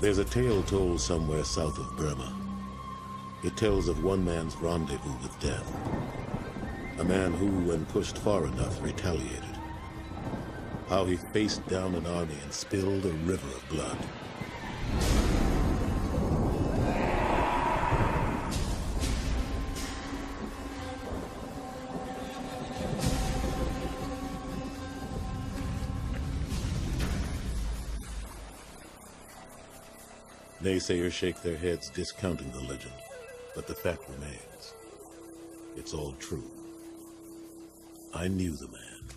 There's a tale told somewhere south of Burma. It tells of one man's rendezvous with death. A man who, when pushed far enough, retaliated. How he faced down an army and spilled a river of blood. Naysayers shake their heads discounting the legend, but the fact remains. It's all true. I knew the man,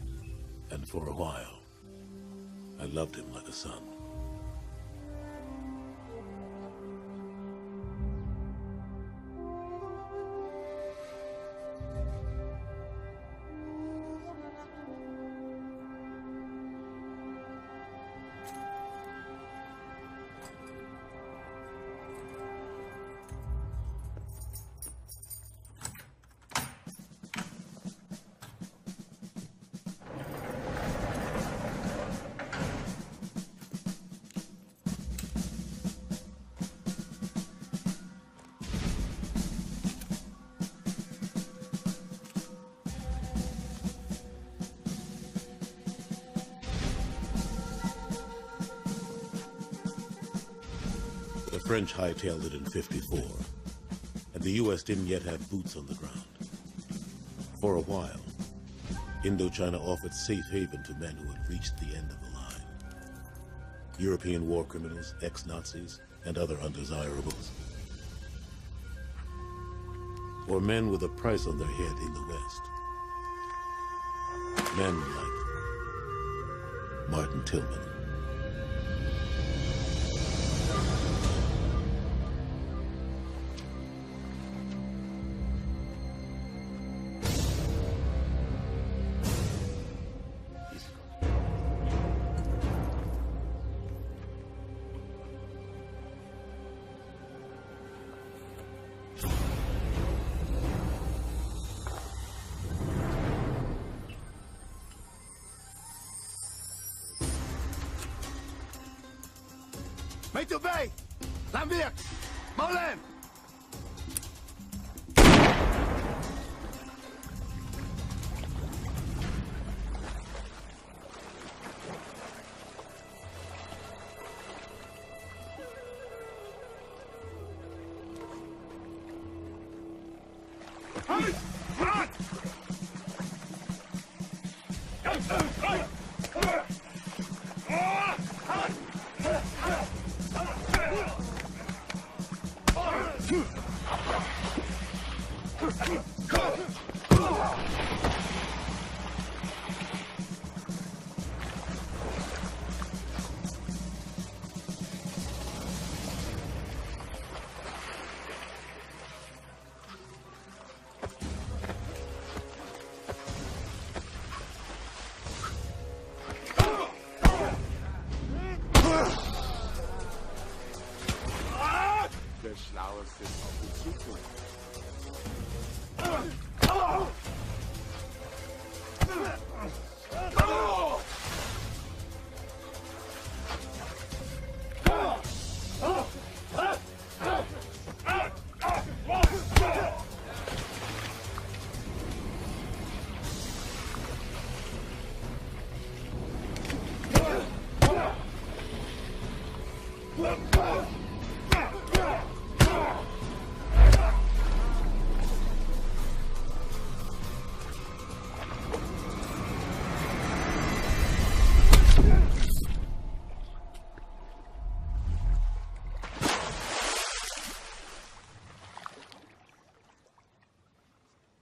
and for a while, I loved him like a son. The French hightailed it in '54, and the U.S. didn't yet have boots on the ground. For a while, Indochina offered safe haven to men who had reached the end of the line. European war criminals, ex-Nazis, and other undesirables. Or men with a price on their head in the West. Men like Martin Tillman. Meet bij! Laat weer! Molen!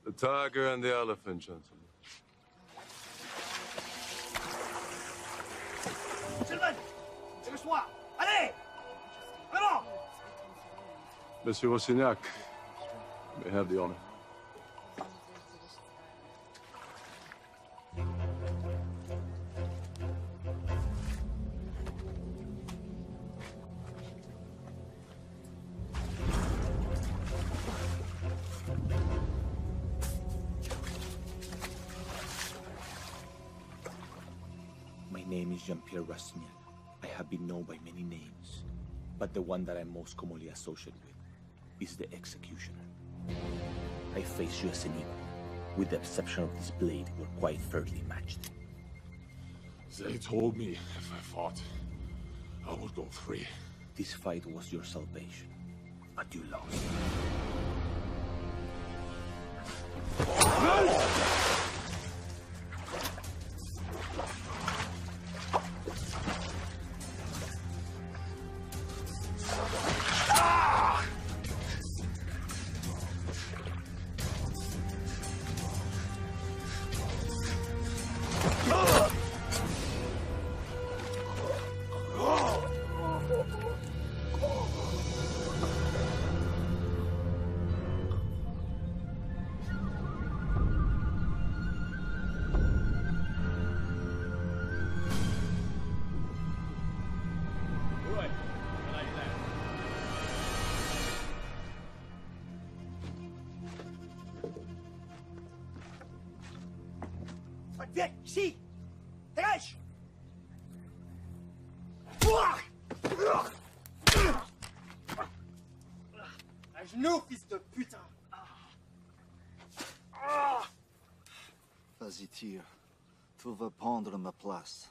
The tiger and the elephant, gentlemen. Gentlemen, c'est le soir. Allez! Allons! Monsieur Rossignac, may have the honor. My name is Jean-Pierre Rastignac. I have been known by many names, But the one that I'm most commonly associated with is the executioner. I face you as an equal. With the exception of this blade, we're quite fairly matched. They told me if I fought, I would go free. This fight was your salvation, but you lost. Viens, ici! Dégage! À genoux, fils de putain! Vas-y, tire. Tu vas prendre ma place.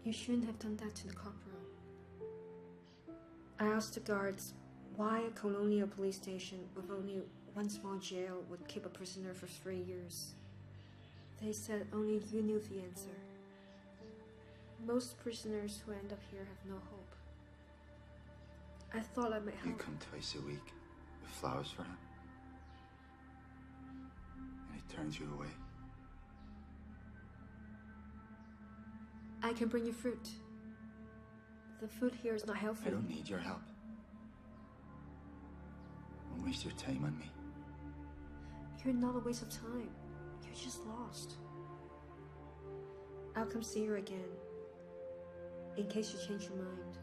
You shouldn't have done that to the corporal. I asked the guards why a colonial police station with only one small jail would keep a prisoner for 3 years. They said only you knew the answer. Most prisoners who end up here have no hope. I thought I might help. You come twice a week with flowers for him. And he turns you away. I can bring you fruit. The food here is not healthy. I don't need your help. Don't waste your time on me. You're not a waste of time. You're just lost. I'll come see you again, in case you change your mind.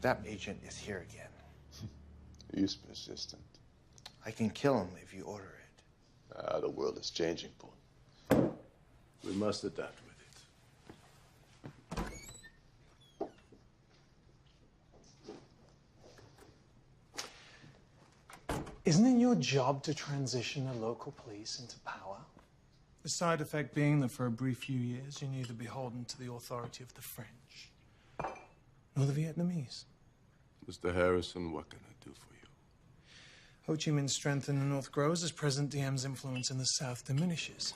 That agent is here again. He's persistent. I can kill him if you order it. The world is changing, Paul. We must adapt with it. Isn't it your job to transition the local police into power? The side effect being that for a brief few years, you're neither beholden to the authority of the French nor the Vietnamese. Mr. Harrison, what can I do for you? Ho Chi Minh's strength in the North grows as President Diem's influence in the South diminishes.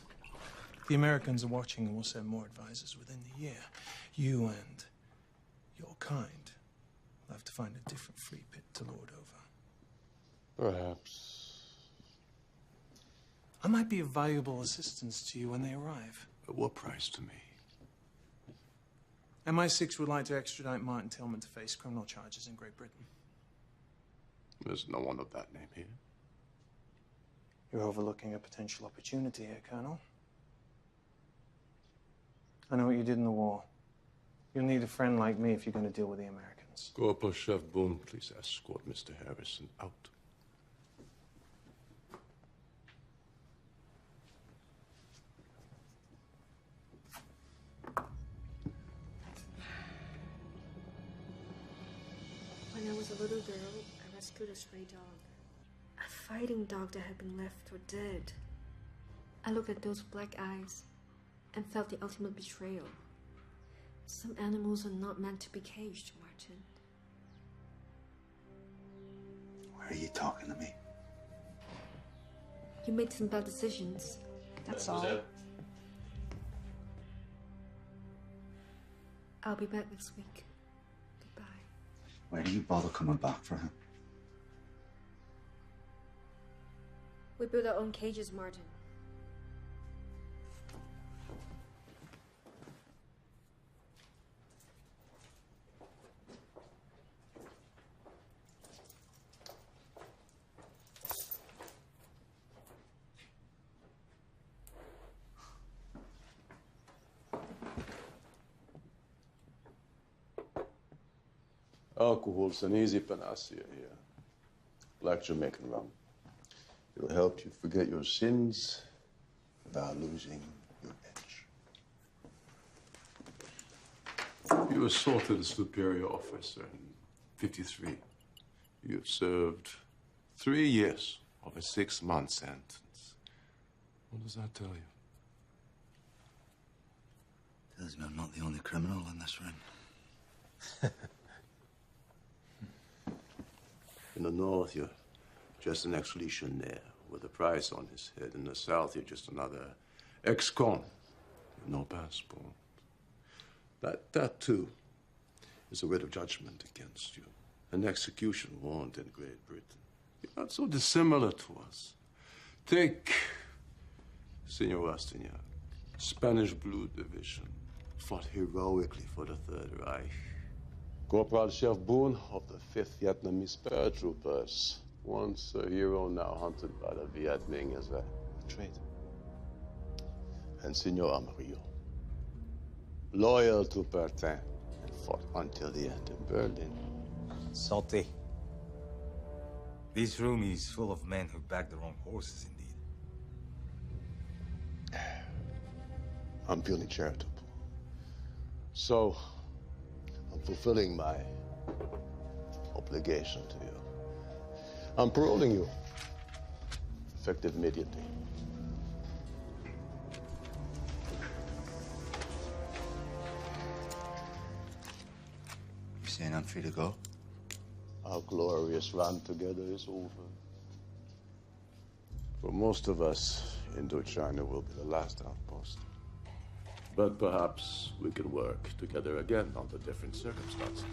The Americans are watching and will send more advisors within the year. You and your kind will have to find a different free pit to lord over. Perhaps. I might be of valuable assistance to you when they arrive. At what price to me? MI6 would like to extradite Martin Tillman to face criminal charges in Great Britain. There's no one of that name here. You're overlooking a potential opportunity here, Colonel. I know what you did in the war. You'll need a friend like me if you're going to deal with the Americans. Corporal Chef Boone, please escort Mr. Harrison out. When I was a little girl, I rescued a stray dog. A fighting dog that had been left for dead. I looked at those black eyes and felt the ultimate betrayal. Some animals are not meant to be caged, Martin. Why are you talking to me? You made some bad decisions. That's all. I'll be back next week. Goodbye. Why do you bother coming back for him? We build our own cages, Martin. Alcohol's an easy panacea here. Black Jamaican rum. It'll help you forget your sins without losing your edge. You assaulted a superior officer in 53. You have served 3 years of a 6-month sentence. What does that tell you? Tells me I'm not the only criminal in this room. In the north, you're just an ex-legionnaire with a price on his head. In the south, you're just another ex-con with no passport. That too is a writ of judgment against you. An execution warrant in Great Britain. You're not so dissimilar to us. Take Senor Rastignac, Spanish Blue Division, fought heroically for the Third Reich. Corporal Chef Boone of the 5th Vietnamese paratroopers. Once a hero, now hunted by the Viet Minh as a traitor. And Senor Amarillo, loyal to Bertin and fought until the end in Berlin. Salty. This room is full of men who backed the wrong horses, indeed. I'm feeling charitable. So, I'm fulfilling my obligation to you. I'm paroling you, effective immediately. You saying I'm free to go? Our glorious run together is over. For most of us, Indochina will be the last outpost. But perhaps we can work together again under different circumstances.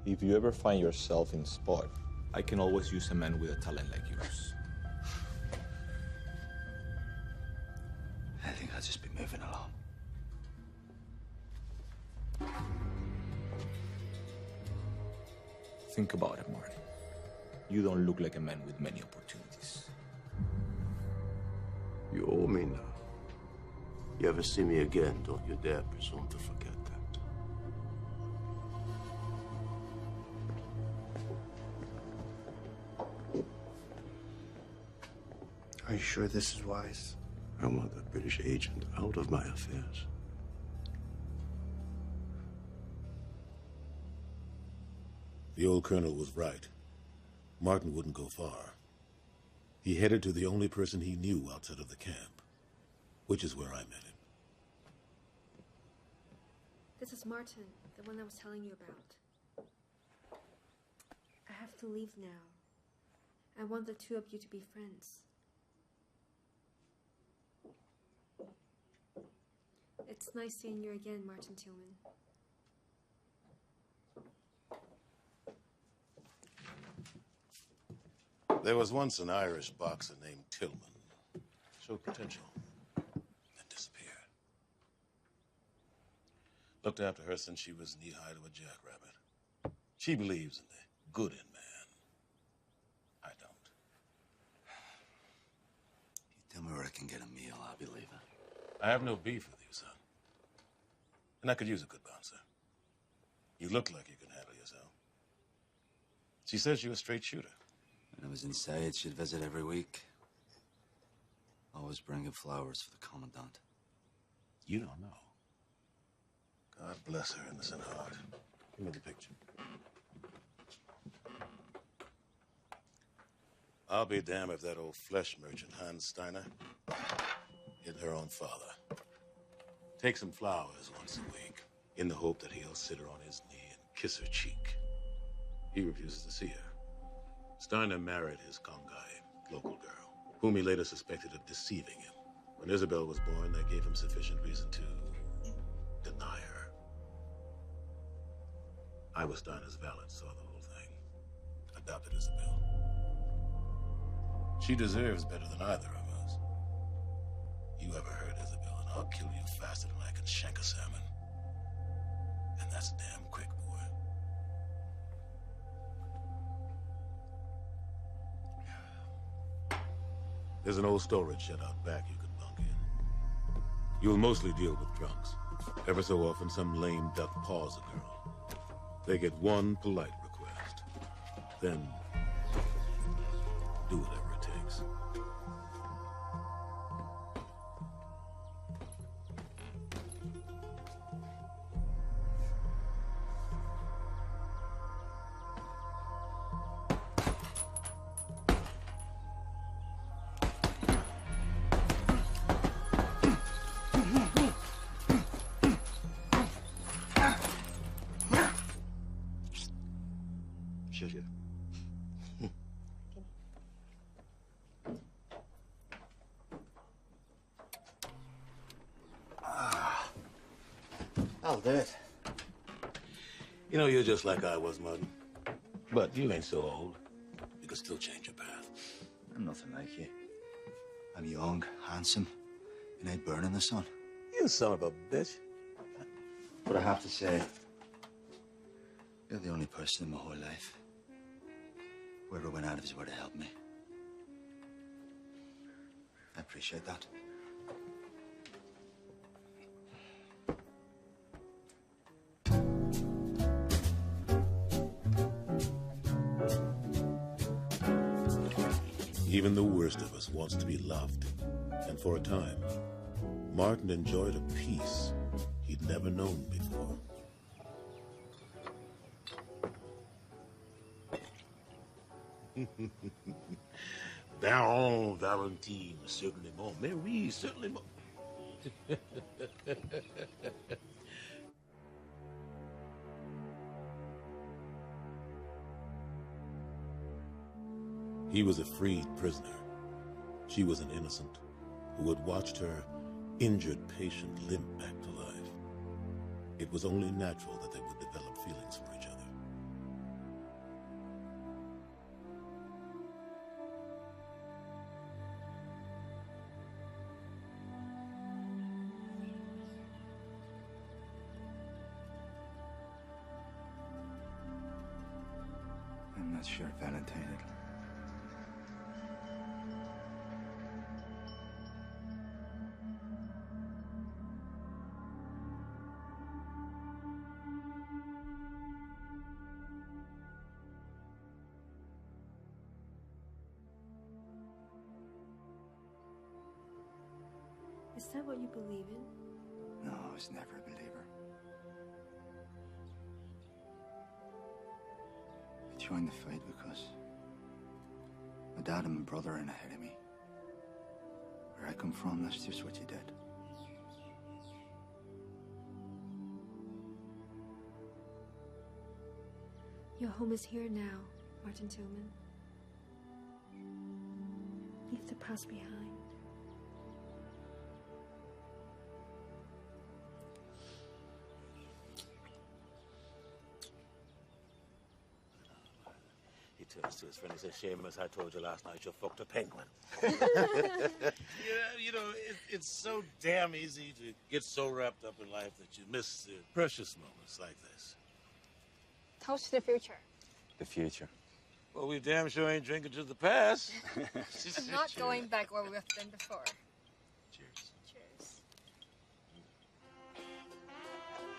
If you ever find yourself in spot, I can always use a man with a talent like yours. I think I'll just be moving along. Think about it, Martin. You don't look like a man with many opportunities. You owe me now. You ever see me again, don't you dare presume to forget that. Are you sure this is wise? I want a British agent out of my affairs. The old colonel was right. Martin wouldn't go far. He headed to the only person he knew outside of the camp, which is where I met him. This is Martin, the one I was telling you about. I have to leave now. I want the two of you to be friends. It's nice seeing you again, Martin Tillman. There was once an Irish boxer named Tillman. Showed potential. Looked after her since she was knee-high to a jackrabbit. She believes in the good in man. I don't. You tell me where I can get a meal, I'll be leaving. I have no beef with you, son. And I could use a good bouncer. You look like you can handle yourself. She says you're a straight shooter. When I was inside, she'd visit every week. Always bringing flowers for the commandant. You don't know. God bless her innocent heart. Give me the picture. I'll be damned if that old flesh merchant, Hans Steiner, hid her own father. Takes him flowers once a week, in the hope that he'll sit her on his knee and kiss her cheek. He refuses to see her. Steiner married his Kongai, local girl, whom he later suspected of deceiving him. When Isabel was born, that gave him sufficient reason to deny her. I was Steiner's valet, saw the whole thing. Adopted Isabel. She deserves better than either of us. You ever hurt Isabel, and I'll kill you faster than I can shank a salmon. And that's damn quick, boy. There's an old storage shed out back you can bunk in. You'll mostly deal with drunks. Ever so often, some lame duck paws a girl. They get one polite request. Then, do whatever it takes. Sugar. I'll do it. You know, you're just like I was, Martin. But you ain't so old. You can still change your path. I'm nothing like you. I'm young, handsome, and I'd burn in the sun. You son of a bitch. But I have to say, you're the only person in my whole life who ever went out of his way to help me. I appreciate that. Even the worst of us wants to be loved. And for a time, Martin enjoyed a peace he'd never known before. Baron Valentine, certainly more. Mary, certainly more. He was a freed prisoner. She was an innocent who had watched her injured patient limp back to life. It was only natural that they would develop feelings for each other. I'm not sure Valentine it'll. Is that what you believe in? No, I was never a believer. I joined the fight because my dad and my brother are ahead of me. Where I come from, that's just what you did. Your home is here now, Martin Tillman. Leave the past behind. turns to his friend and says, Seamus, I told you last night you fucked a penguin. You know, it's so damn easy to get so wrapped up in life that you miss the precious moments like this. Toast to the future. The future. Well, we damn sure ain't drinking to the past. I'm not going back where we've been before. Cheers. Cheers.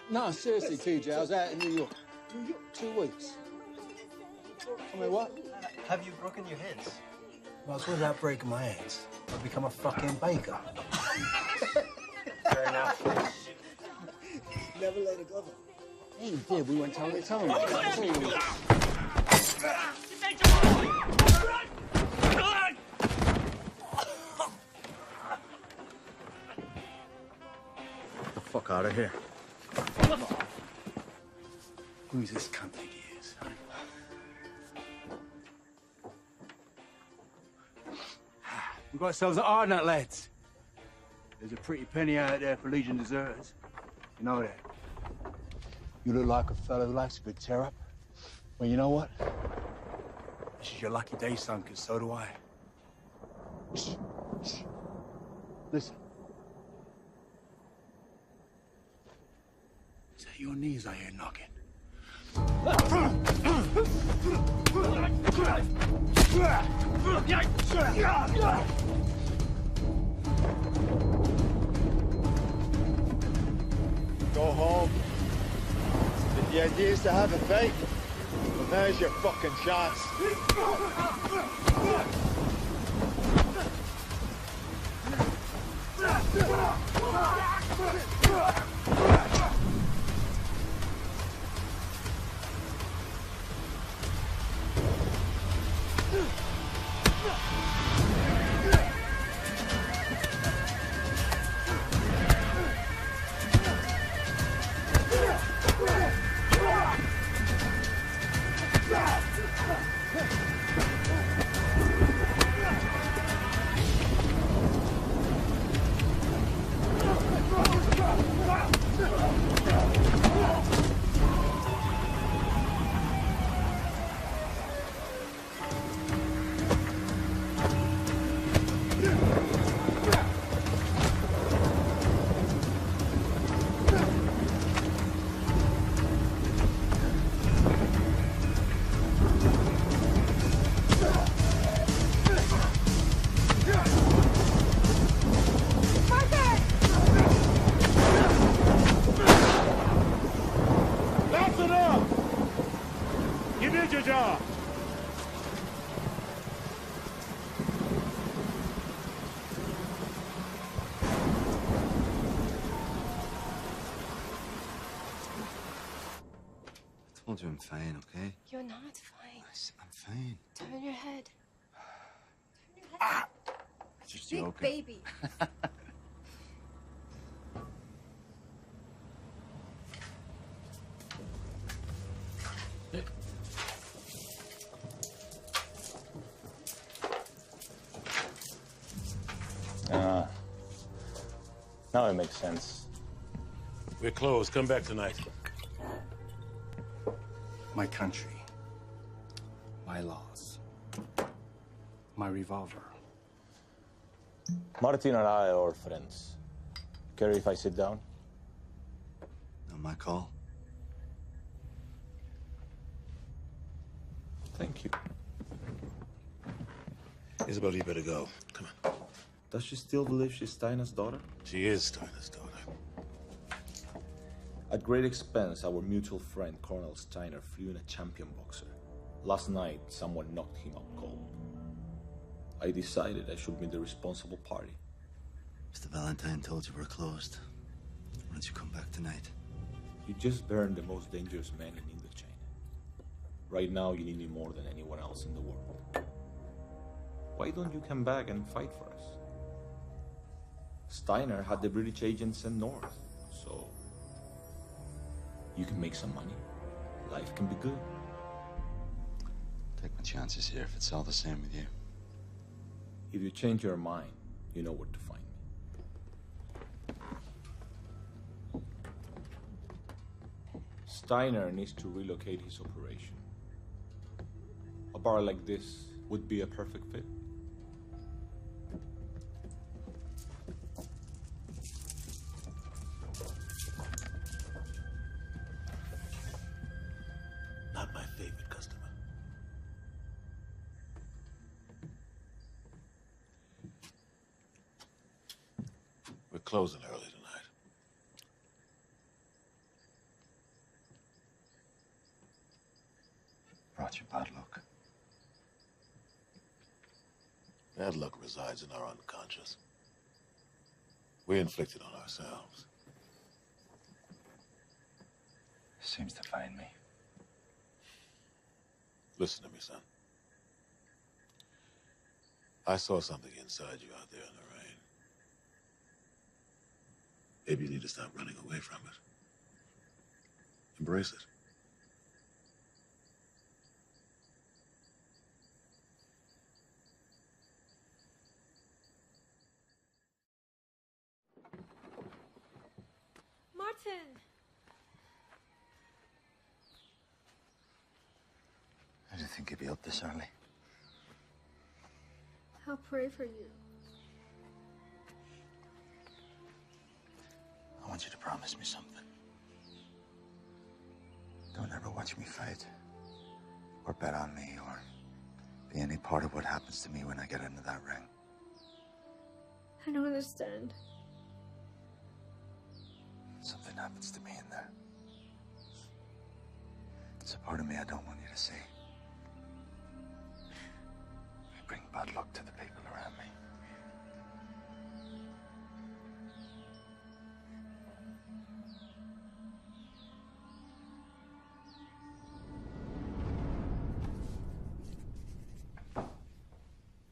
No, seriously, TJ, I was out in New York. 2 weeks. I mean, what? Have you broken your hands? Well, it's without breaking my hands. I've become a fucking baker. Fair enough. Never let it go. Hey, you did. We went toe to toe. Get the fuck out of here. Who's this cunt think he is? We got ourselves an hard nut, lads. There's a pretty penny out there for Legion deserters. You know that. You look like a fellow who likes a good tear up. Well, you know what? This is your lucky day, son, because so do I. Shh. Shh. Listen. Is that your knees I hear knocking? Go home. If the idea is to have a fight, well, there's your fucking chance. I told you I'm fine, okay? You're not fine. I'm fine. Turn your head. Turn your head. Ah! Just Big joking. baby. Now it makes sense. We're closed. Come back tonight. My country. My laws. My revolver. Martin and I are friends. Care if I sit down? Not my call. Thank you. Isabel, you better go. Come on. Does she still believe she's Steiner's daughter? She is Steiner's daughter. At great expense, our mutual friend Colonel Steiner flew in a champion boxer. Last night, someone knocked him out cold. I decided I should be the responsible party. Mr. Valentine told you we're closed. Why don't you come back tonight? You just burned the most dangerous man in Indochina. Right now, you need me more than anyone else in the world. Why don't you come back and fight for us? Steiner had the British agents sent north, so you can make some money. Life can be good. Take my chances here if it's all the same with you. If you change your mind, you know where to find me. Steiner needs to relocate his operation. bar like this would be a perfect fit? Not my favorite customer. We're closing early tonight. Brought you bad luck. Bad luck resides in our unconscious. We inflict it on ourselves. Seems to find me. Listen to me, son. I saw something inside you out there in the rain. Maybe you need to stop running away from it. Embrace it. Martin! I didn't think you'd be up this early. I'll pray for you. I want you to promise me something. Don't ever watch me fight, or bet on me, or be any part of what happens to me when I get into that ring. I don't understand. Something happens to me in there. It's a part of me I don't want you to see. I bring bad luck to the people around me.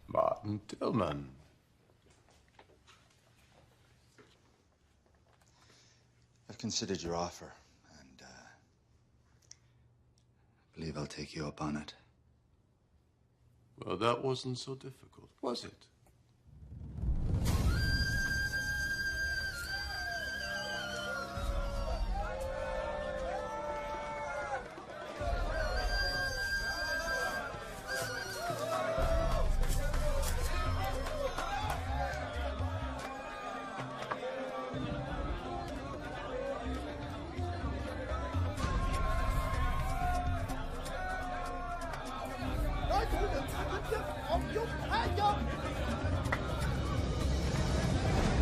Martin Tillman. I've considered your offer, and I believe I'll take you up on it. Well, that wasn't so difficult, was it?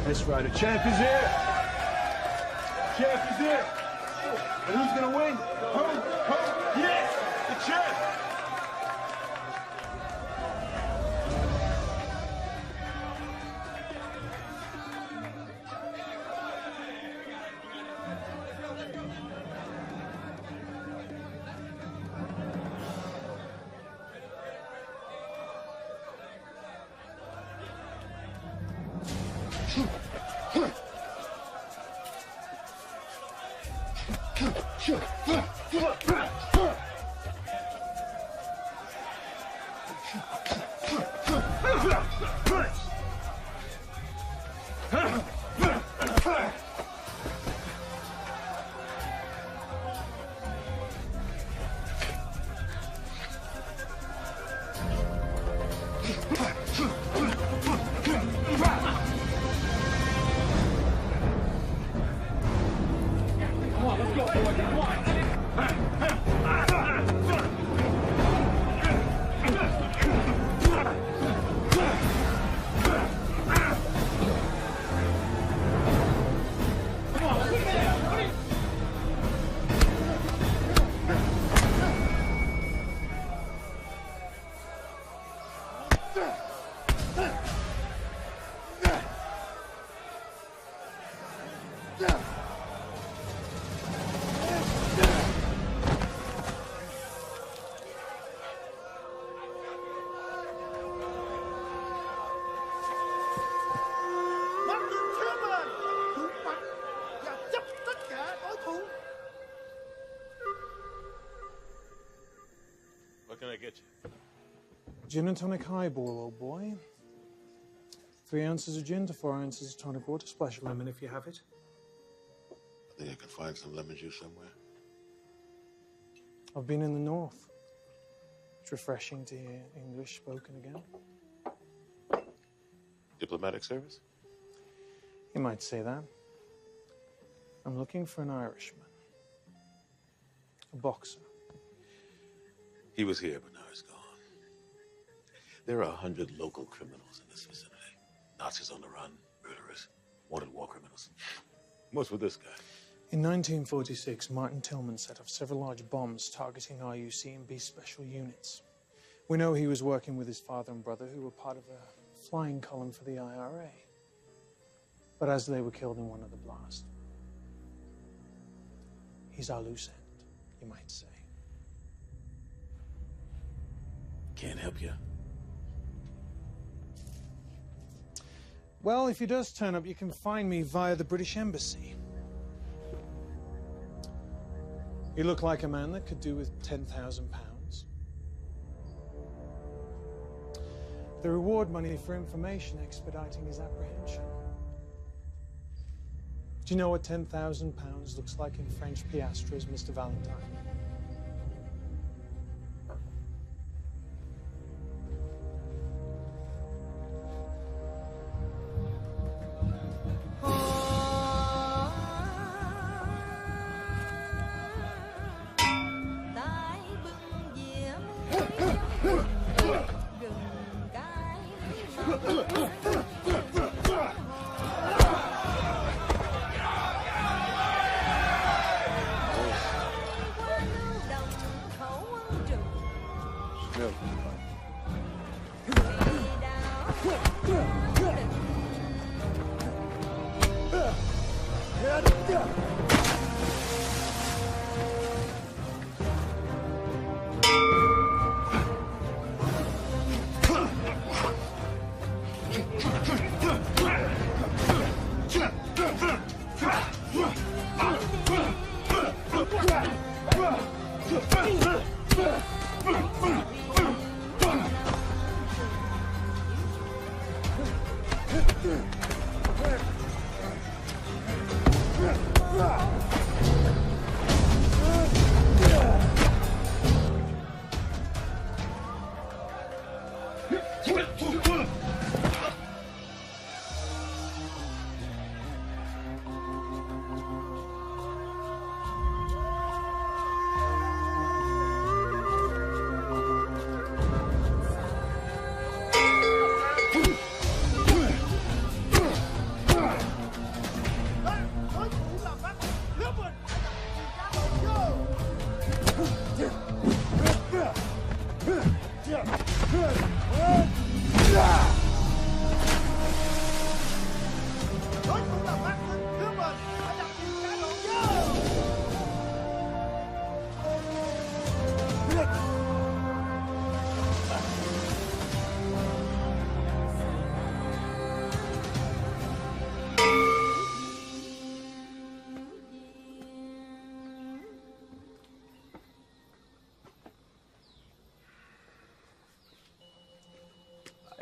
That's right, the champ is here. Champ is here. And who's gonna win? Who? Yes, the champ. What can I get you? Gin and tonic highball, old boy. 3 ounces of gin to 4 ounces of tonic water. Splash of lemon if you have it. I think I can find some lemon juice somewhere. I've been in the north. It's refreshing to hear English spoken again. Diplomatic service? You might say that. I'm looking for an Irishman. A boxer. He was here, but now he's gone. There are 100 local criminals in this vicinity. Nazis on the run, murderers, wanted war criminals. What's with this guy? In 1946, Martin Tillman set off several large bombs targeting RUC and B special units. We know he was working with his father and brother, who were part of a flying column for the IRA. But as they were killed in one of the blasts, he's our loose end, you might say. Can't help you. Well, if he does turn up, you can find me via the British Embassy. You look like a man that could do with £10,000. The reward money for information expediting his apprehension. Do you know what £10,000 looks like in French piastres, Mr. Valentine?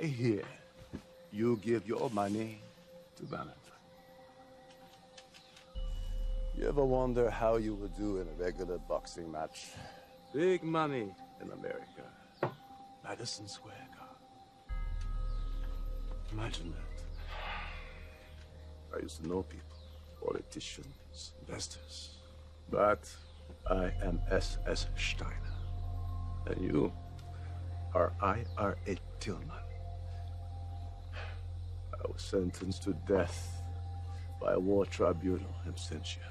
I hear you give your money to Valentine. You ever wonder how you would do in a regular boxing match? Big money in America. Madison Square Garden. Imagine that. I used to know people, politicians, investors. But I am S.S. Steiner. And you are I.R.A. Tillman. I was sentenced to death by a war tribunal in absentia.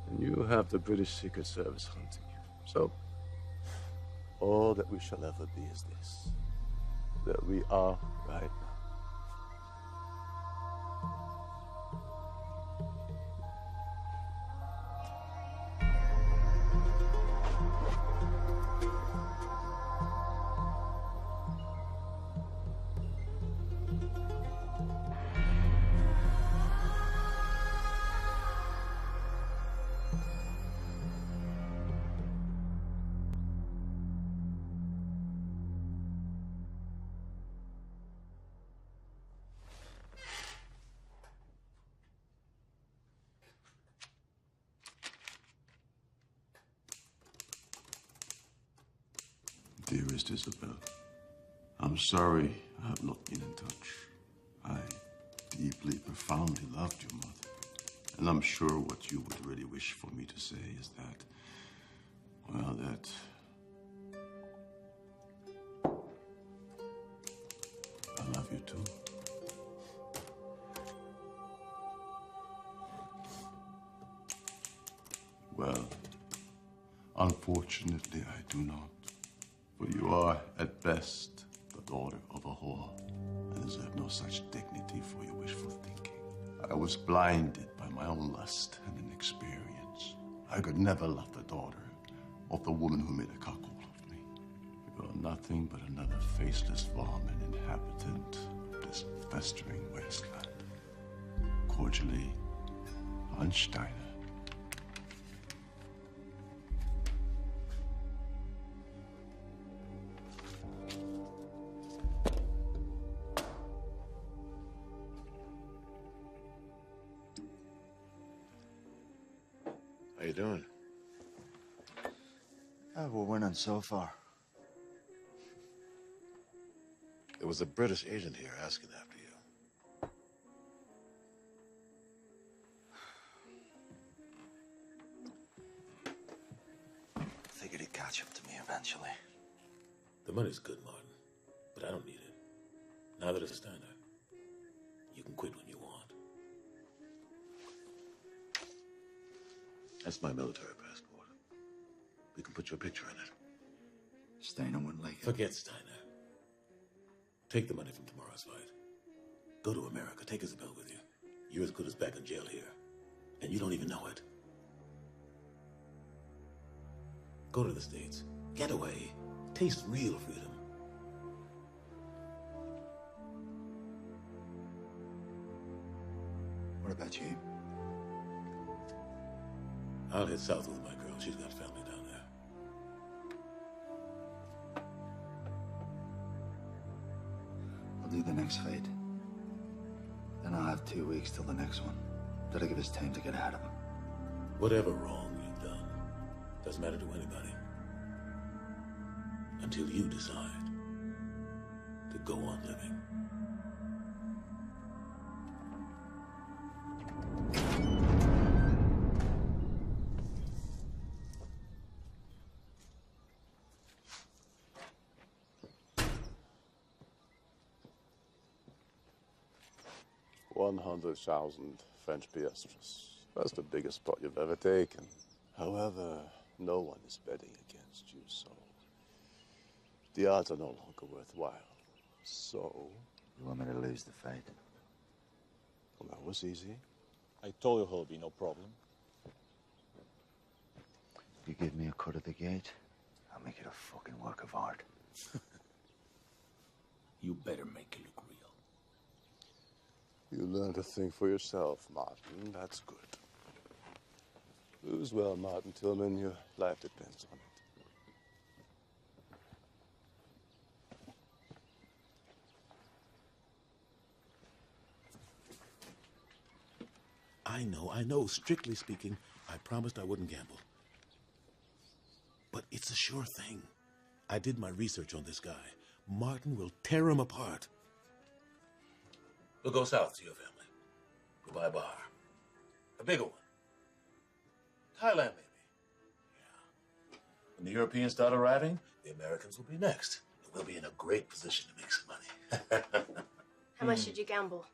And you have the British Secret Service hunting you. So, all that we shall ever be is this, that we are right now. Dearest Isabel, I'm sorry I have not been in touch. I deeply, profoundly loved your mother. And I'm sure what you would really wish for me to say is that, well, that I love you too. Well, unfortunately, I do not. For you are, at best, the daughter of a whore, and deserve no such dignity for your wishful thinking. I was blinded by my own lust and inexperience. I could never love the daughter of the woman who made a cuckold of me. You are nothing but another faceless varmint inhabitant of this festering wasteland. Cordially, Einstein. How you doing? We're winning so far. There was a British agent here asking after you. Figured he'd catch up to me eventually. The money's good, Martin, but I don't need it. Now that it's a standard, you can quit when you want. That's my military passport. We can put your picture in it. Steiner wouldn't like it. Forget Steiner. Take the money from tomorrow's fight. Go to America. Take Isabel with you. You're as good as back in jail here. And you don't even know it. Go to the States. Get away. Taste real freedom. What about you? I'll head south with my girl. She's got family down there. I'll do the next fight. Then I'll have 2 weeks till the next one. That'll give us time to get out of him. Whatever wrong you've done doesn't matter to anybody. Until you decide to go on living. $100,000 French piastres. That's the biggest pot you've ever taken. However, no one is betting against you, so the odds are no longer worthwhile. So, You want me to lose the fight? well, that was easy. I told you he'll be no problem. You give me a cut of the gate, I'll make it a fucking work of art. You better make it look real. You learn to think for yourself, Martin. That's good. Lose well, Martin Tillman. Your life depends on it. I know. Strictly speaking, I promised I wouldn't gamble. But it's a sure thing. I did my research on this guy. Martin will tear him apart. We'll go south to your family. We'll buy a bar. A bigger one. Thailand, maybe. Yeah. When the Europeans start arriving, the Americans will be next. And we'll be in a great position to make some money. How much did you gamble?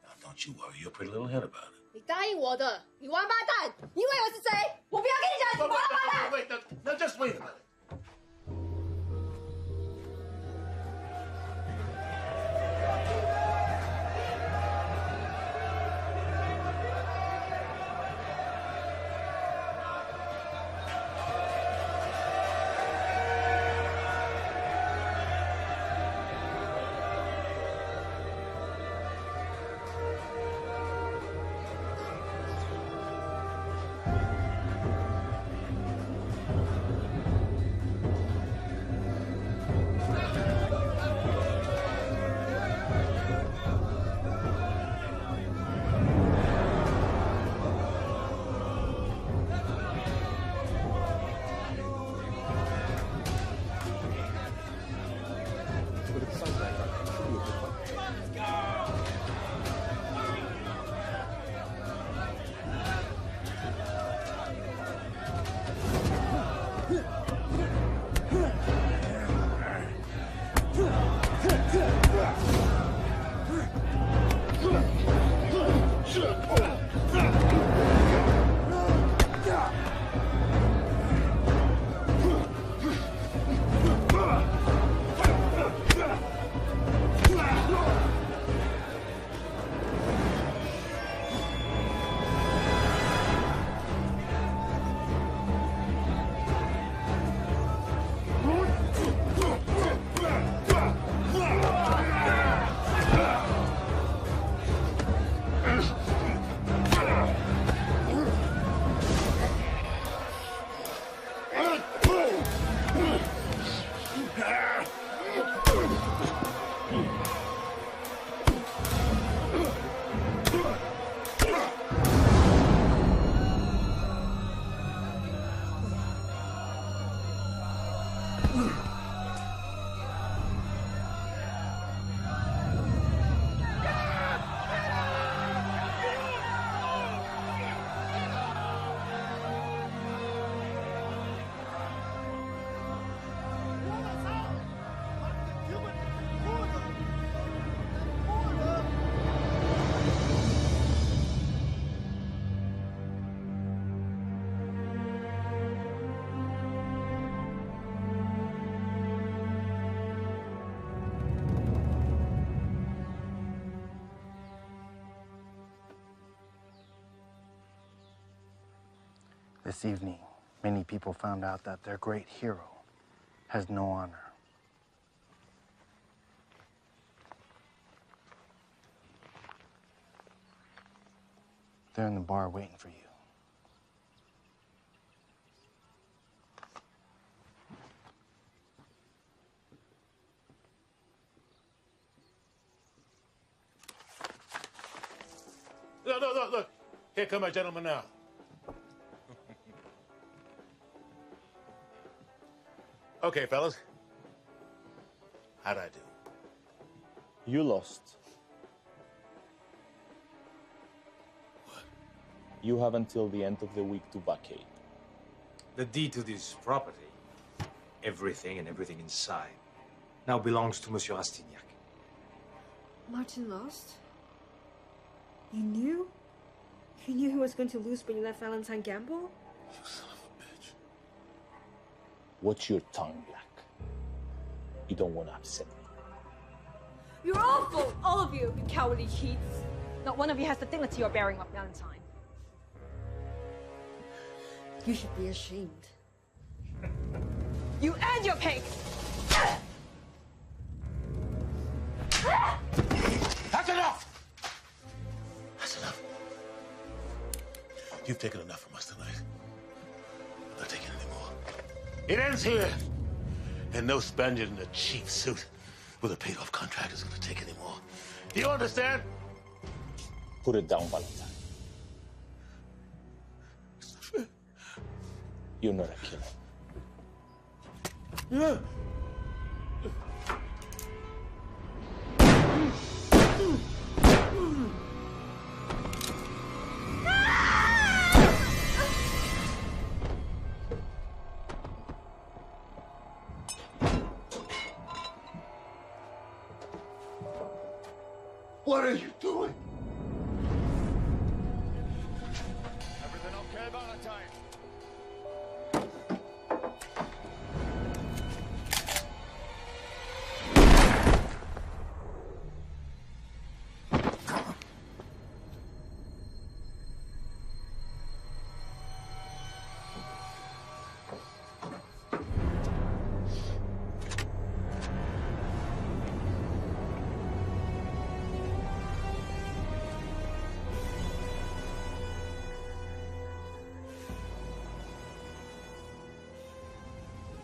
Now, don't you worry your pretty little head about it. 你答应我的，你王八蛋！你以为我是谁？我不要跟你讲，你王八蛋！ Wait, now just wait a minute. This evening, many people found out that their great hero has no honor. They're in the bar waiting for you. Look. Here come my gentlemen now. Okay, fellas. How'd I do? You lost. What? You have until the end of the week to vacate. The deed to this property, everything and everything inside, now belongs to Monsieur Rastignac. Martin lost? You knew? You knew he was going to lose when you let Valentine gamble? You son of a bitch. Watch your tongue, Black. You don't want to upset me. You're awful, all of you, you cowardly cheats. Not one of you has the dignity you're bearing of Valentine. You should be ashamed. You and your pig! That's enough! That's enough. You've taken enough from us tonight. I'm not taking any more. It ends here. And no Spaniard in a cheap suit with a paid-off contract is going to take any more. Do you understand? Put it down, Valentine. It's not fair. You're not a killer. Yeah. What are you doing? Everything okay, Valentine?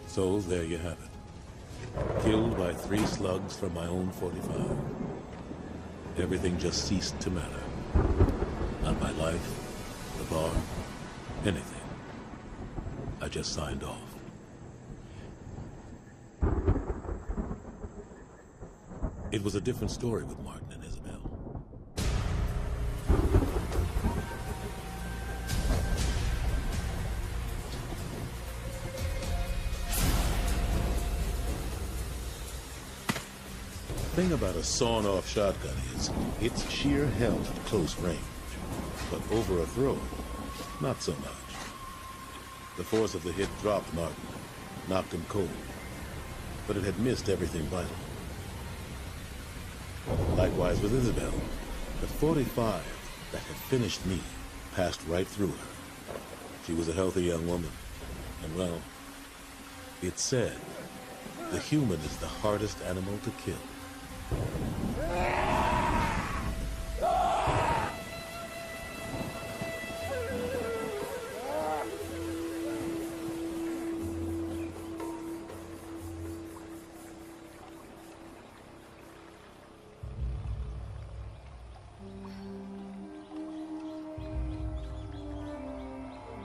So there you have it. Killed by 3 slugs from my own 45. Everything just ceased to matter. Not my life, the bar, anything. I just signed off. It was a different story with Martin and Isabel. The thing about a sawn-off shotgun is it's sheer hell at close range. But over a throw, not so much. The force of the hit dropped Martin, knocked him cold. But it had missed everything vital. Likewise with Isabel. The 45 that had finished me passed right through her. She was a healthy young woman. And well, it's said, the human is the hardest animal to kill.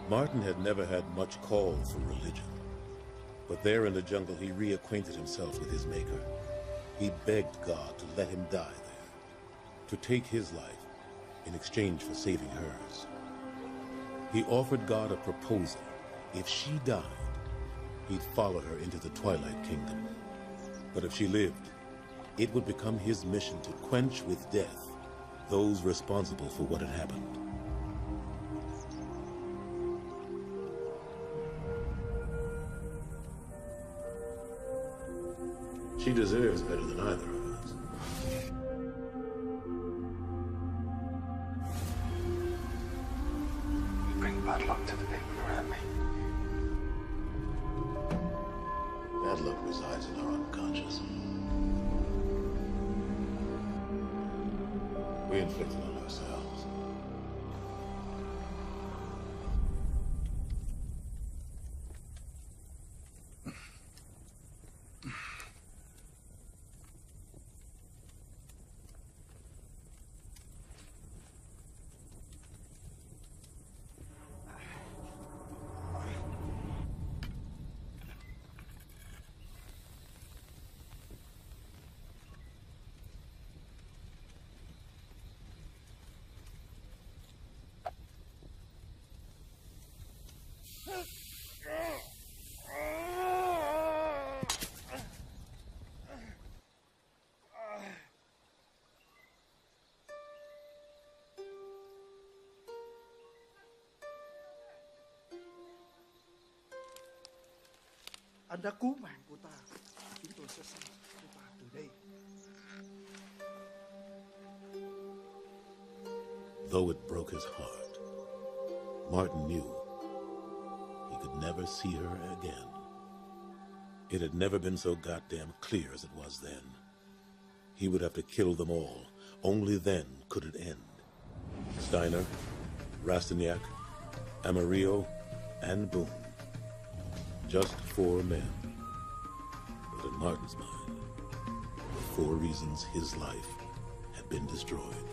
Martin had never had much call for religion, but there in the jungle he reacquainted himself with his maker. He begged God to let him die there, to take his life in exchange for saving hers. He offered God a proposal. If she died, he'd follow her into the Twilight Kingdom. But if she lived, it would become his mission to quench with death those responsible for what had happened. She deserves better than either of us. You bring bad luck to the people around me. We inflicted on ourselves. Anda cứu mạng của ta, chúng tôi sẽ săn cô ta từ đây. Though it broke his heart, Martin knew he could never see her again. It had never been so goddamn clear as it was then. He would have to kill them all. Only then could it end. Steiner, Rastignac, Amarillo, and Boone. Just 4 men. But in Martin's mind, the 4 reasons his life had been destroyed.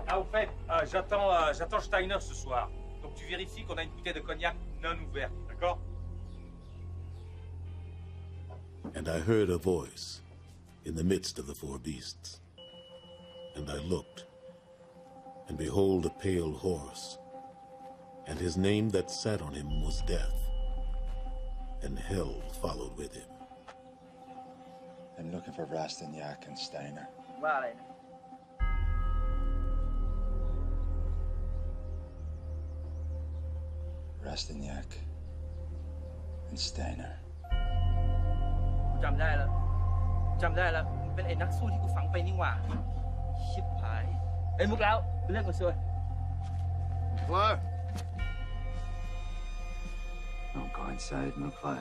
Ah, au fait, j'attends Steiner ce soir. Donc tu vérifies qu'on a une bouteille de cognac non ouverte, d'accord? And I heard a voice in the midst of the 4 beasts. And I looked, and behold a pale horse, and his name that sat on him was Death, and hell followed with him. I'm looking for Rastignac and Steiner. Vale. Rastignac and Steiner. จำได้แล้วมันเป็นไอ้นักสู้ที่กูฝังไปนี่หว่าชิบหายไอ้มุกแล้วเรื่องกูช่วย Fly. Don't go inside, McFly.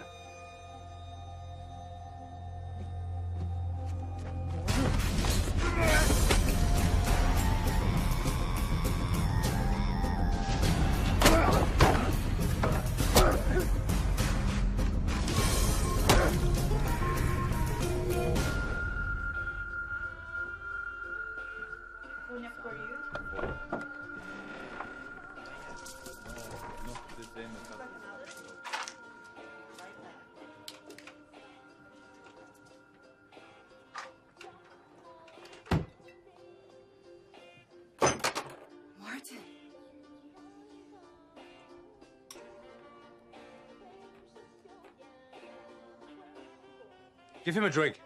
Give him a drink.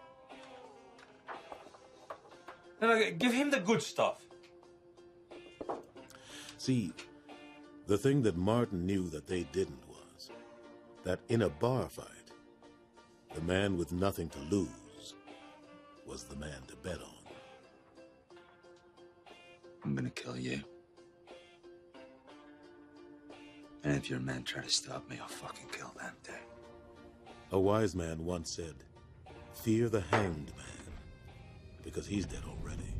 No, give him the good stuff. See, the thing that Martin knew that they didn't was that in a bar fight, the man with nothing to lose was the man to bet on. I'm gonna kill you. And if your men try to stop me, I'll fucking kill them too. A wise man once said, "Fear the hanged man, because he's dead already."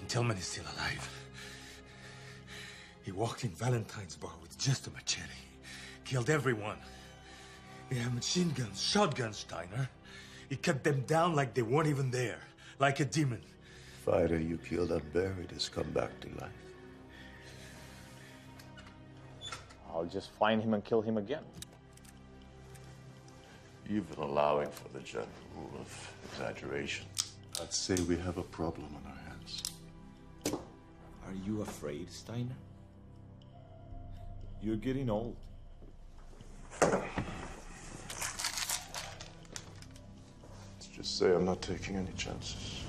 Tillman is still alive. He walked in Valentine's bar with just a machete. Killed everyone. He had machine guns, shotguns, Steiner. He cut them down like they weren't even there. Like a demon. Fighter you killed and buried has come back to life. I'll just find him and kill him again. You've been allowing for the general rule of exaggeration. I'd say we have a problem on our hands. Are you afraid, Steiner? You're getting old. Let's just say I'm not taking any chances.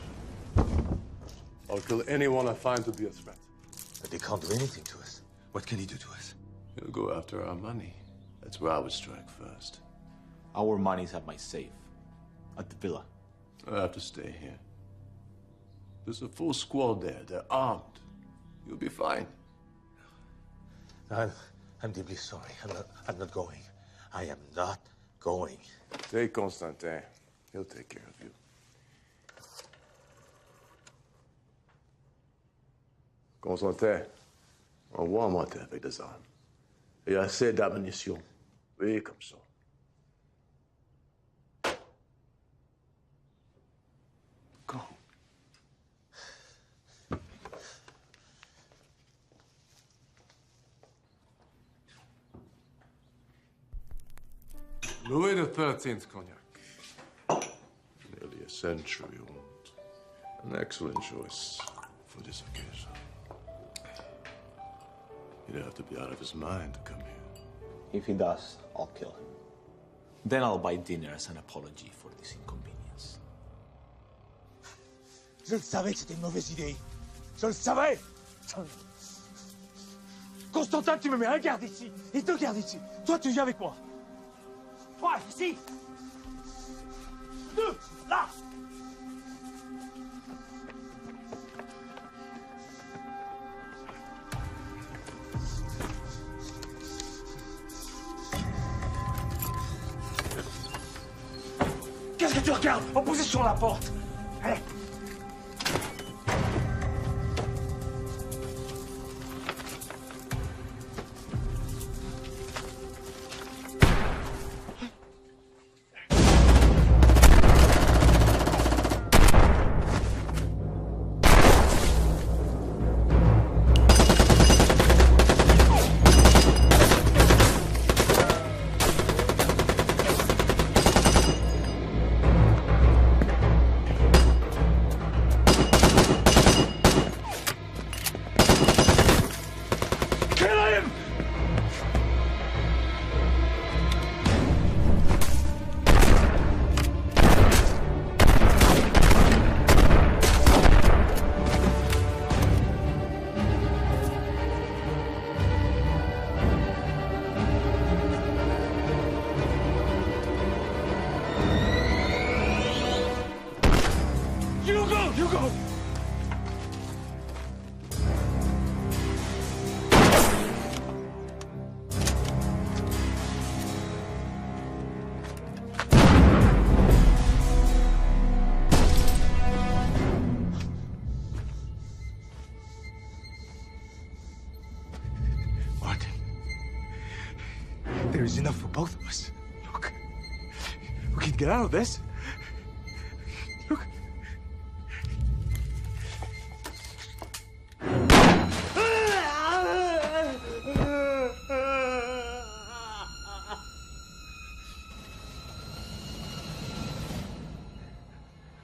I'll kill anyone I find to be a threat. But they can't do anything to us. What can he do to us? He'll go after our money. That's where I would strike first. Our money's at my safe. At the villa. I have to stay here. There's a full squad there. They're armed. You'll be fine. I'm deeply sorry. I'm not going. I am not going. Take Constantin. He'll take care of you. Constantin, envoie-moi avec des armes. Et assez d'ammunition. Oui, comme ça. Go. Louis XIII cognac. Nearly a century old. An excellent choice for this occasion. He'd have to be out of his mind to come here. If he does, I'll kill him. Then I'll buy dinner as an apology for this inconvenience. Je le savais que c'était une mauvaise idée. Je le savais. Constantin, tu me mets un garde ici et deux gardes ici. Toi, tu viens avec moi. Toi, ici. Deux, là. Qu'est-ce que tu regardes? En position à la porte. Allez. There is enough for both of us. Look, we can get out of this. Look.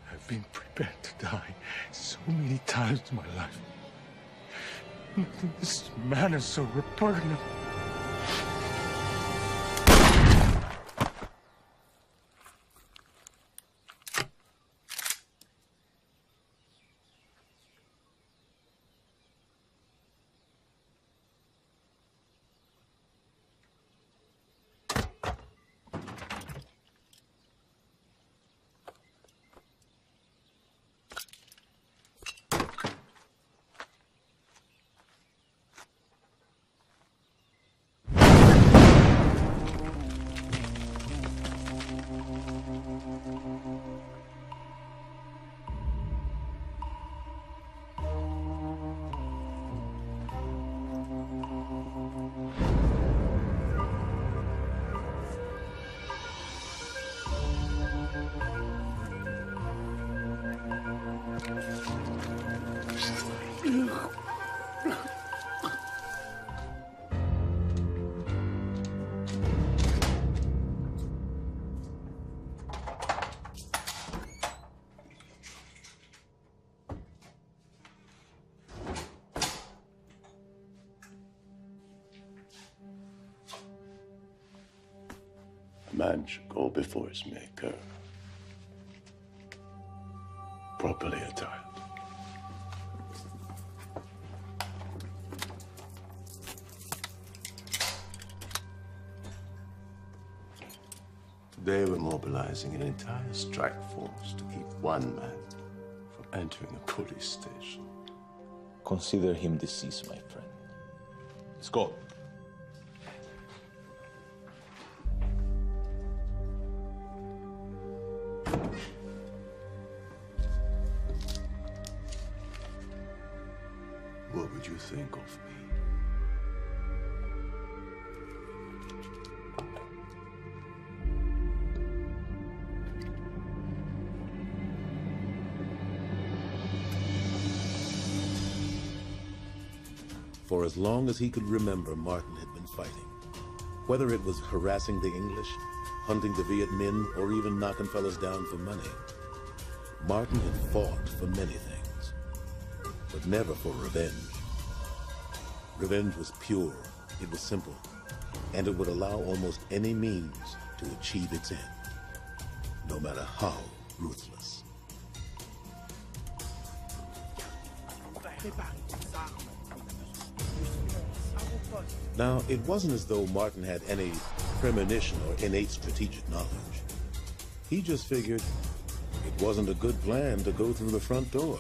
I've been prepared to die so many times in my life. This man is so repugnant. A man should go before his maker, properly attired. Today we're mobilizing an entire strike force to keep one man from entering a police station. Consider him deceased, my friend. Let's go. What would you think of me? For as long as he could remember, Martin had been fighting. Whether it was harassing the English, hunting the Viet Minh, or even knocking fellas down for money, Martin had fought for many things, but never for revenge. Revenge was pure, it was simple, and it would allow almost any means to achieve its end, no matter how ruthless. Now, it wasn't as though Martin had any premonition or innate strategic knowledge. He just figured it wasn't a good plan to go through the front door.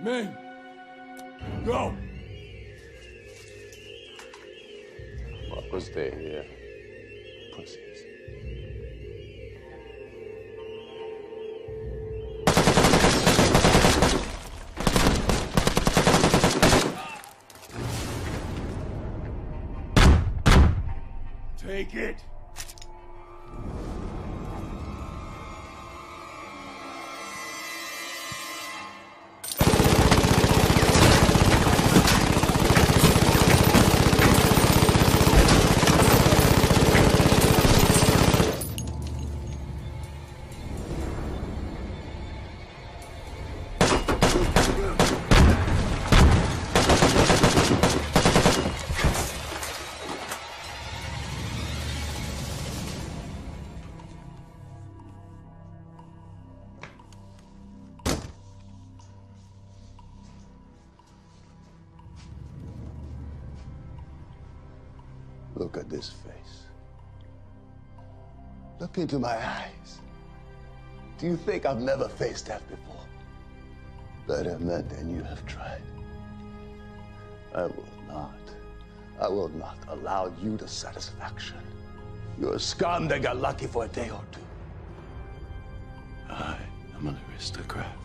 Ming! Go! Marcos, stay here. Pussies. Take it! Look at this face. Look into my eyes. Do you think I've never faced death before? Better men than you have tried. I will not allow you the satisfaction. You're a scum that got lucky for a day or two. I am an aristocrat.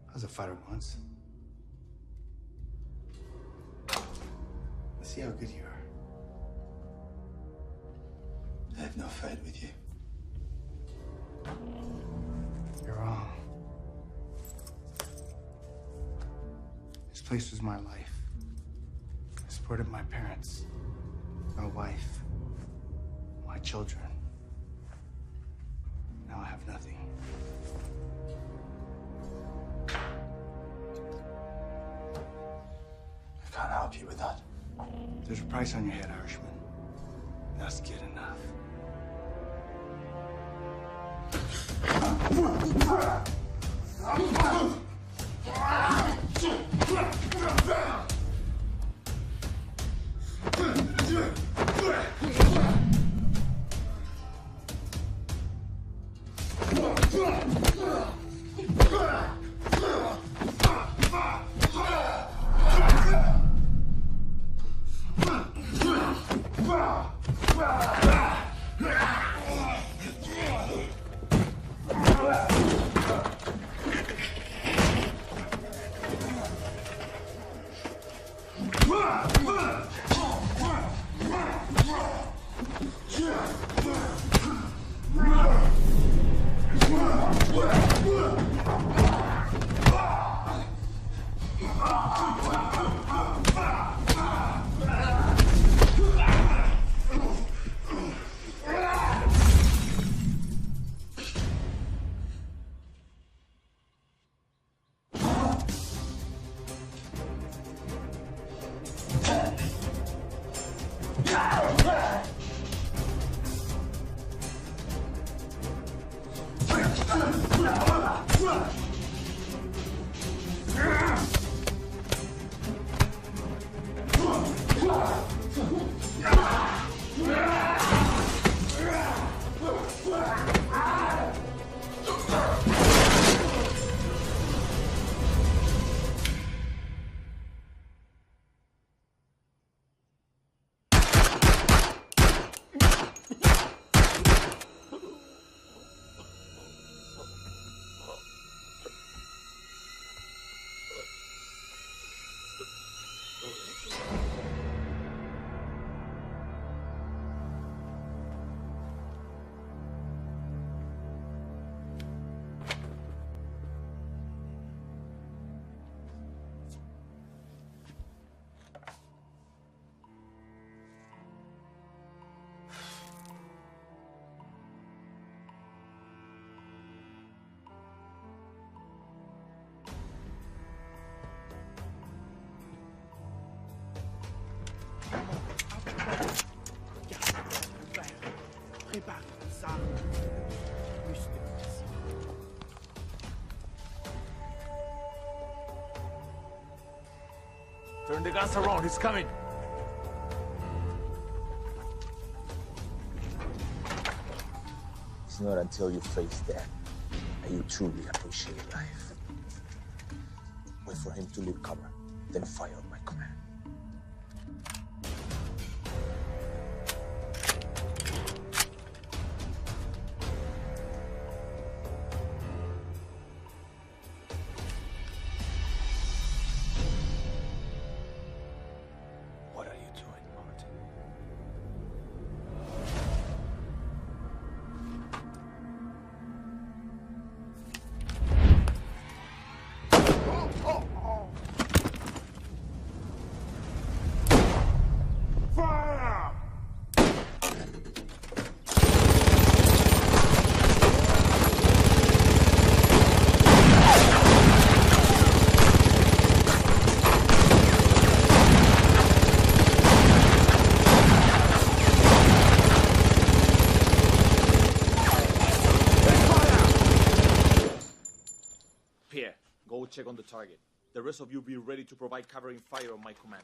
I was a fighter once. Let's see how good you are. I have no fight with you. You're wrong. This place was my life. I supported my parents, my wife, my children. Now I have nothing. I can't help you with that. There's a price on your head, Irishman. That's good enough. Turn the guns around, he's coming. It's not until you face death that you truly appreciate life. Wait for him to leave cover, then fire on my command. What are you doing, Martin? Fire! Pierre, go check on the target. The rest of you be ready to provide covering fire on my command.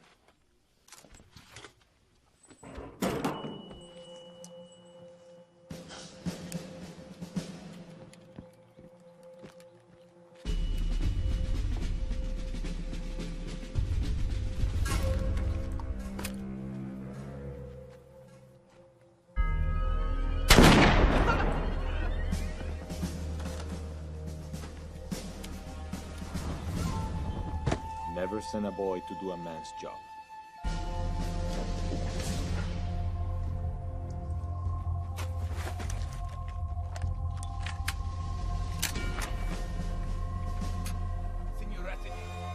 Never send a boy to do a man's job. Signoretti,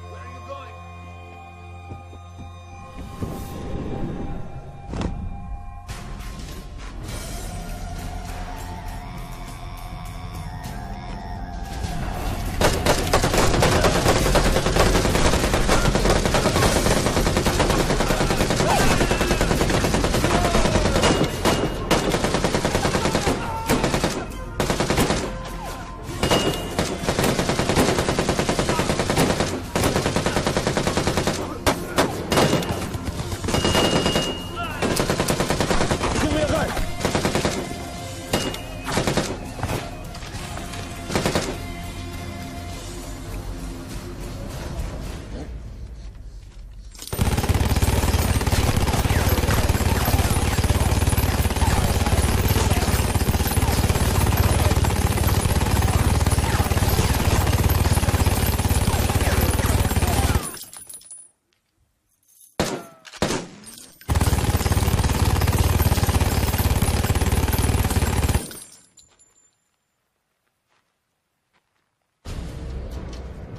where are you going?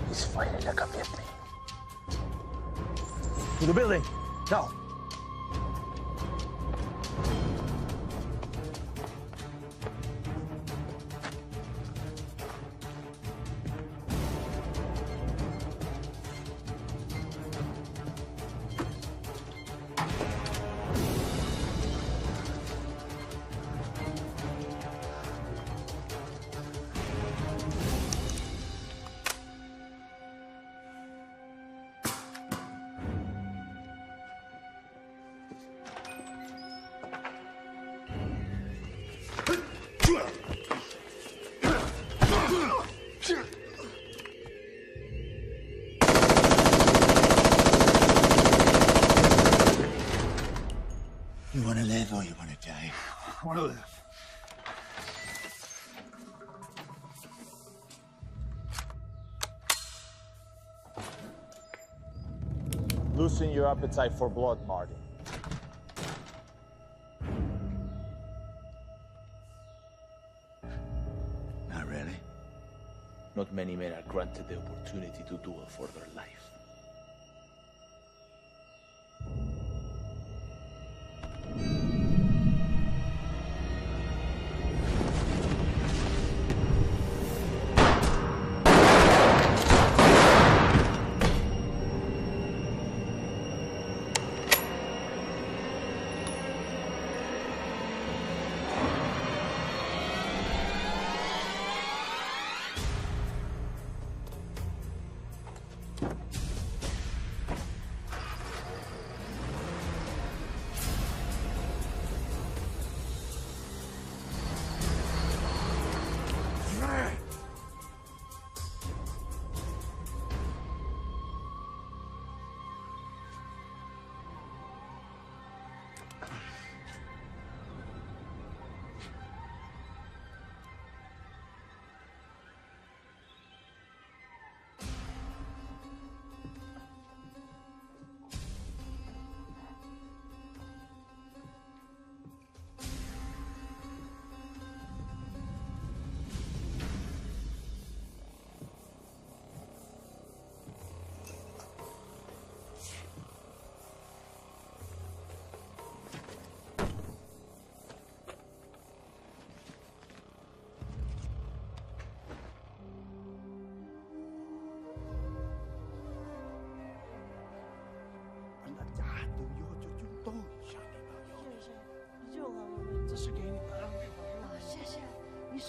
He's fighting like a Vietnam. To the building, now. You want to live or you want to die? I want to live. Loosen your appetite for blood, Martin. Not really. Not many men are granted the opportunity to duel for their life.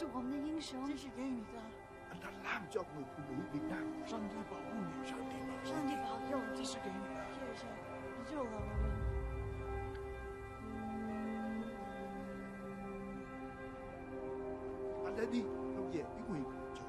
是我们的英雄，这是给你的。他男作會陪你變得上帝保護你，上帝保佑，上帝保佑，這是給你的。謝謝，你救了我們。阿爹啲有嘢邊個要做？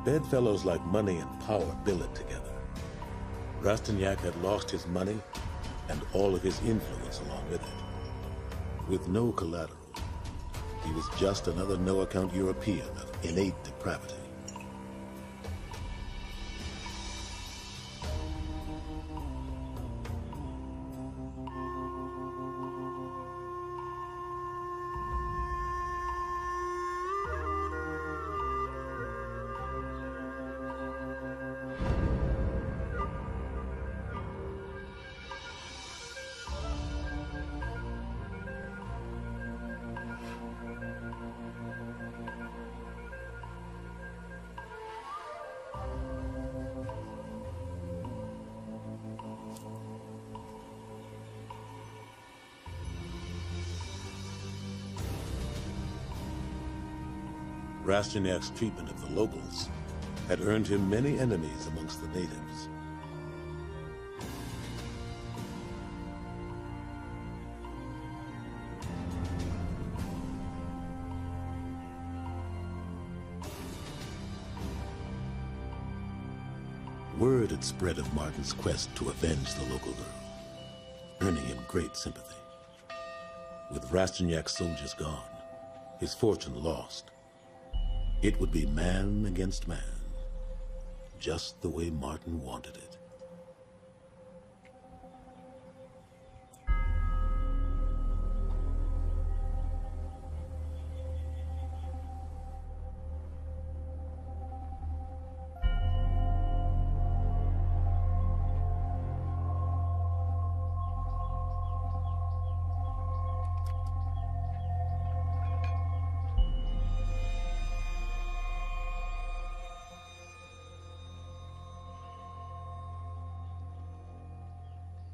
Bedfellows like money and power billet together. Rastignac had lost his money and all of his influence along with it. With no collateral, he was just another no-account European of innate depravity. Rastignac's treatment of the locals had earned him many enemies amongst the natives. Word had spread of Martin's quest to avenge the local girl, earning him great sympathy. With Rastignac's soldiers gone, his fortune lost, it would be man against man, just the way Martin wanted it.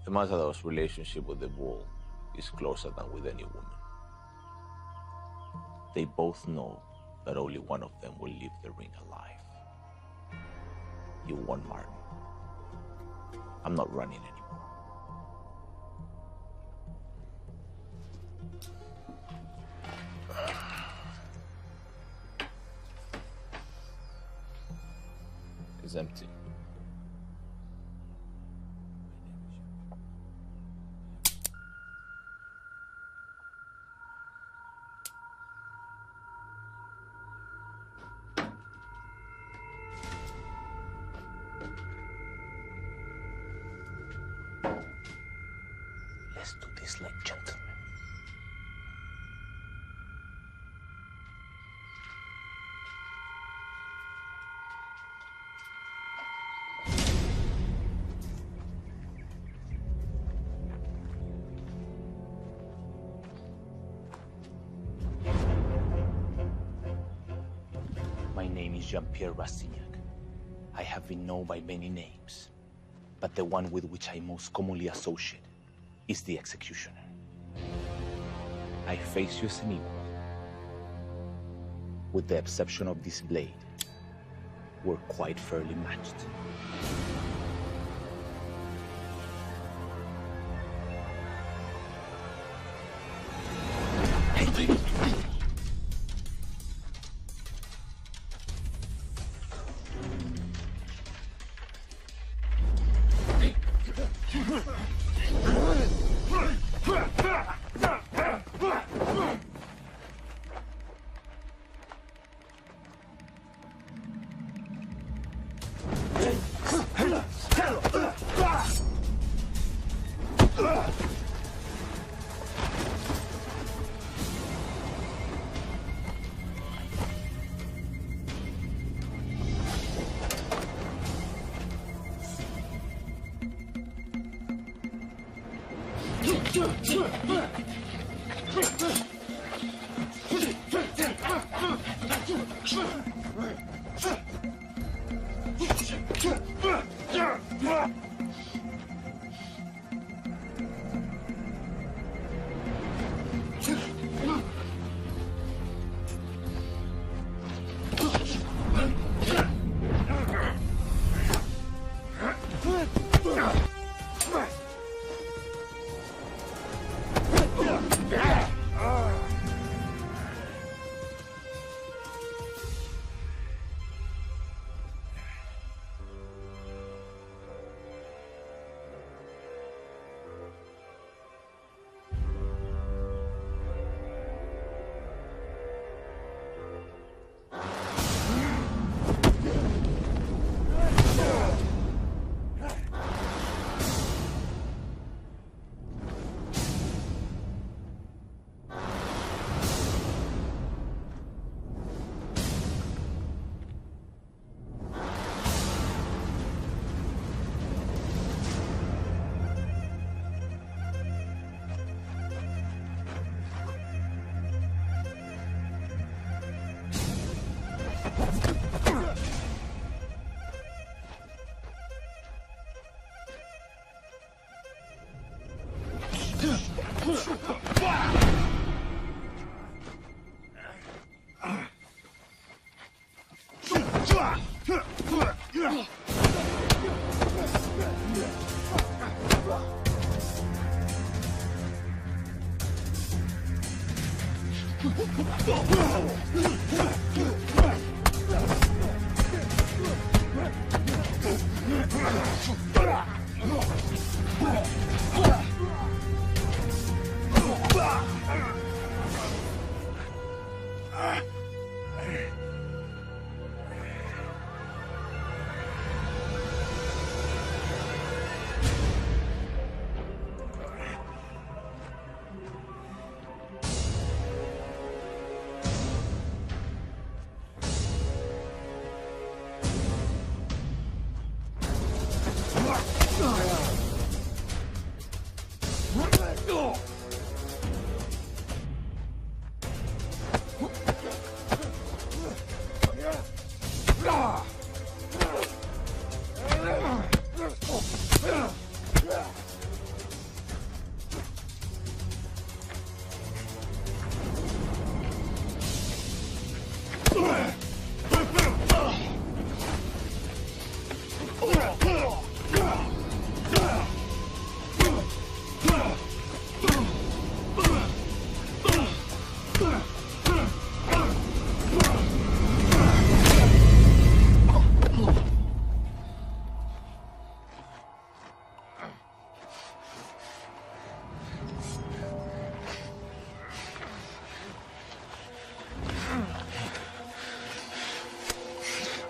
The Matador's relationship with the bull is closer than with any woman. they both know that only one of them will leave the ring alive. You won, Martin. I'm not running anymore. It's empty. Let's do this like gentlemen. My name is Jean-Pierre Rastignac. I have been known by many names, but the one with which I most commonly associate is the executioner. I face you as an equal. With the exception of this blade, we're quite fairly matched.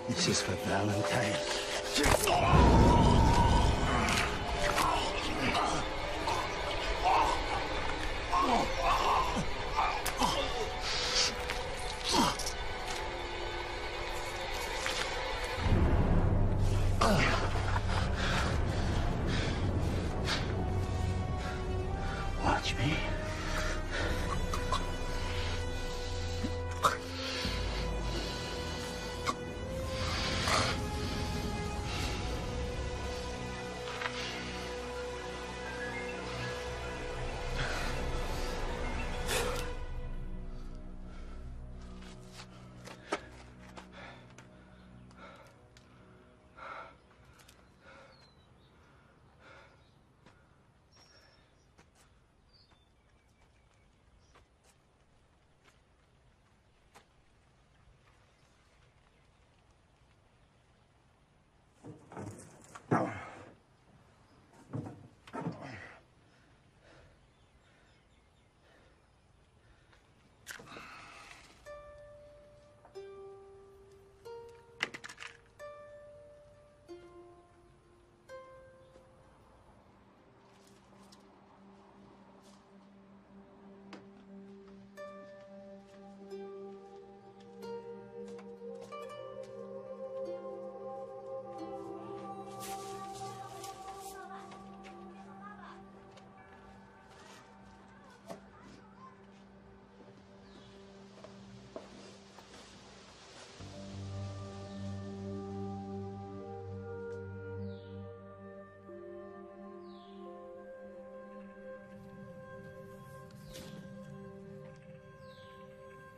This is for Valentine. Watch me.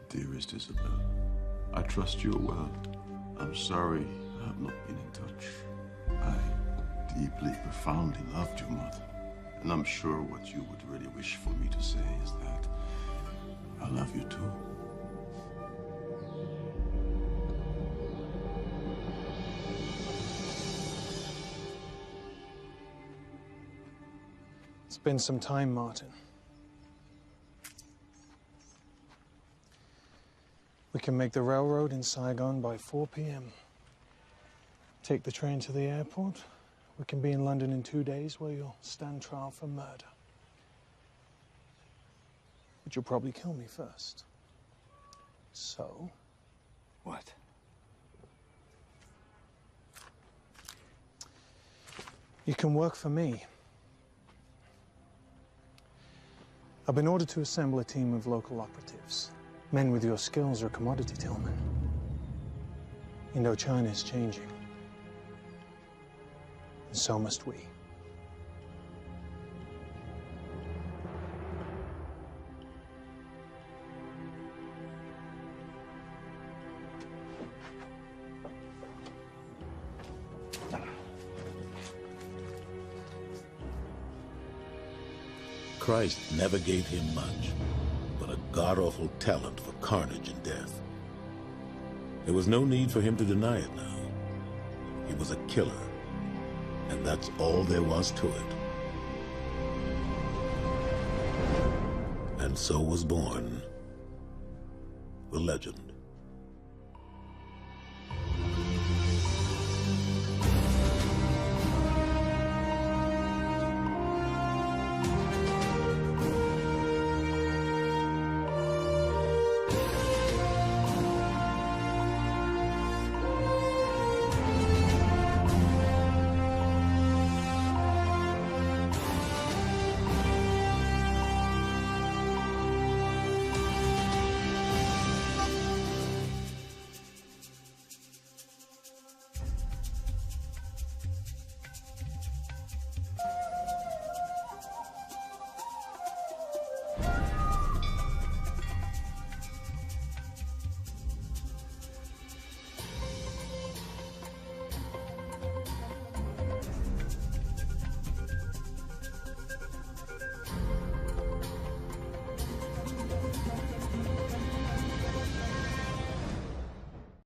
Dearest Isabel, I trust you well. I'm sorry I have not been in touch. I deeply, profoundly loved your mother. And I'm sure what you would really wish for me to say is that I love you too. It's been some time, Martin. We can make the railroad in Saigon by 4 p.m. Take the train to the airport. We can be in London in 2 days where you'll stand trial for murder. But you'll probably kill me first. So? What? You can work for me. I've been ordered to assemble a team of local operatives. Men with your skills are a commodity, Tillman. Indochina is changing. And so must we. Christ never gave him much, but a god-awful talent for carnage and death. There was no need for him to deny it now. He was a killer, and that's all there was to it. And so was born the legend.